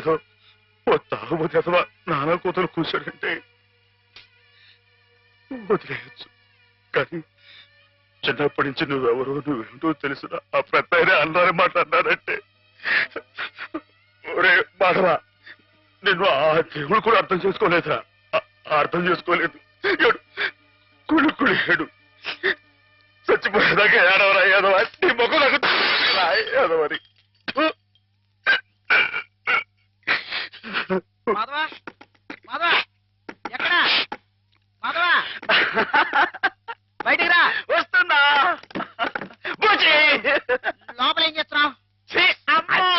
ఏదో ఓ తాగుబోతే అసలు నాన్న కూతురు కూర్చోడంటే వదిలేయచ్చు. కానీ చిన్నప్పటి నుంచి నువ్వెవరో నువ్వేంటో తెలిసిన ఆ పెద్ద అన్నారే మాట్లాడినారంటే ఒరే మాధవా, నిన్ను ఆ దేవుడు కూడా అర్థం చేసుకోలేదా? అర్థం చేసుకోలేదు. కుళ్ళు కుళ్ళేడు చచ్చిపోయేదాకా ఏడవరా ఏదవా నీ మొక్క ఏదవరి. బయటికి రా. వస్తున్నా. లోపల ఏం చేస్తున్నావు?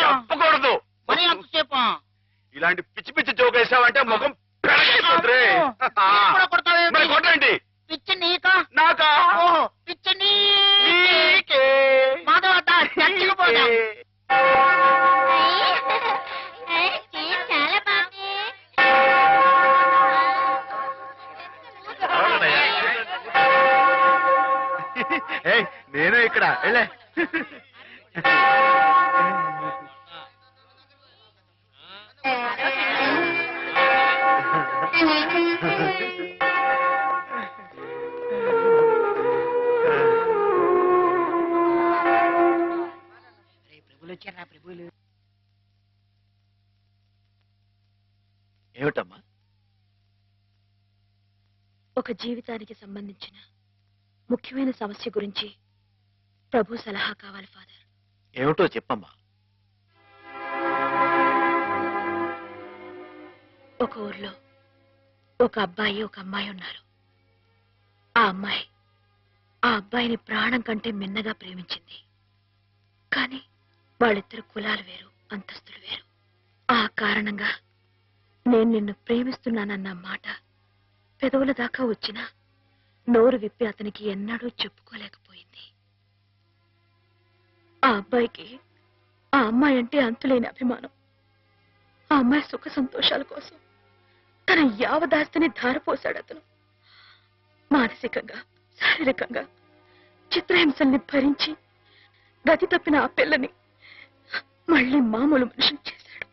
చెప్పకూడదు. మరి అంతసేపు ఇలాంటి పిచ్చి పిచ్చి జోక్ వేసావంటే ముఖం కొట్టండి. పిచ్చి నీకా నాకా? పిచ్చి నీకే. మాధవ చచ్చిపోతా. నేను ఇక్కడ వెళ్ళే. ప్రభులు వచ్చారా? ప్రభులు ఏమిటమ్మా? ఒక జీవితానికి సంబంధించిన ముఖ్యమైన సమస్య గురించి ప్రభు సలహా కావాలి ఫాదర్. ఏమిటో చెప్పమ్మా. ఒక ఊర్లో ఒక అబ్బాయి ఒక అమ్మాయి ఉన్నారు. ఆ అమ్మాయి ఆ అబ్బాయిని ప్రాణం కంటే మిన్నగా ప్రేమించింది. కానీ వాళ్ళిద్దరు కులాలు వేరు, అంతస్తులు వేరు. ఆ కారణంగా నేను నిన్ను ప్రేమిస్తున్నానన్న మాట పెదవుల దాకా వచ్చినా నోరు విప్పి అతనికి ఎన్నడూ చెప్పుకోలేకపోయింది. ఆ అబ్బాయికి ఆ అమ్మాయి అంటే అంతులేని అభిమానం. ఆ అమ్మాయి సుఖ సంతోషాల కోసం తన యావదాస్తిని ధారపోశాడు అతను. మానసికంగా శారీరకంగా చిత్రహింసల్ని భరించి గతి తప్పిన ఆ పిల్లని మళ్ళీ మామూలు మనిషిని చేశాడు.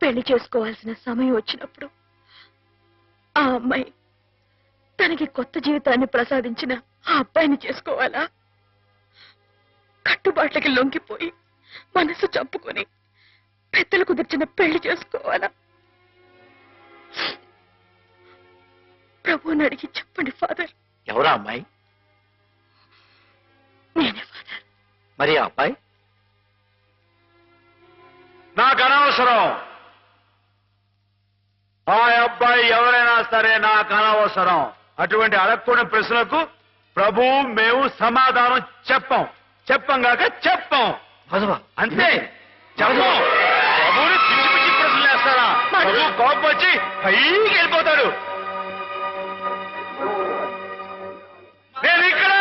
పెళ్లి చేసుకోవాల్సిన సమయం వచ్చినప్పుడు ఆ అమ్మాయి తనకి కొత్త జీవితాన్ని ప్రసాదించిన ఆ అబ్బాయిని చేసుకోవాలా? కట్టుబాట్లకి లొంగిపోయి మనసు చంపుకొని పెద్దలు కుదిర్చిన పెళ్లి చేసుకోవాలా? ప్రభువుని అడిగి చెప్పండి ఫాదర్. ఎవరా అమ్మాయి? నేనే ఫాదర్. మరి ఆ అబ్బాయి? నాకు అనవసరం. ఆ అబ్బాయి ఎవరైనా సరే నాకు అనవసరం. అటువంటి అడగకూడని ప్రశ్నలకు ప్రభు మేము సమాధానం చెప్పంగాక చెప్పం. అంతే చెప్పం. ప్రభుని పిచ్చి పిచ్చి ప్రశ్నలు వేస్తారా? ప్రభు కోపం వచ్చి పైకి వెళ్ళిపోతాడు. నేను ఇక్కడ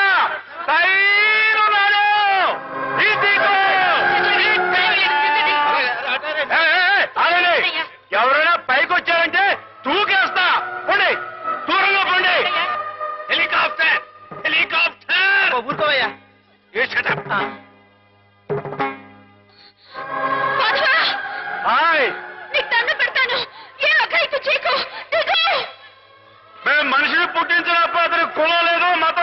ఎవరైనా పైకి వచ్చారంటే తూకేస్తా. పండి, దూరంగా పండి. Helicopter helicopter. ఊరుకోవయ్యా. మేము మనిషిని పుట్టించినప్పుడు అతనికి కులం లేదు, మతం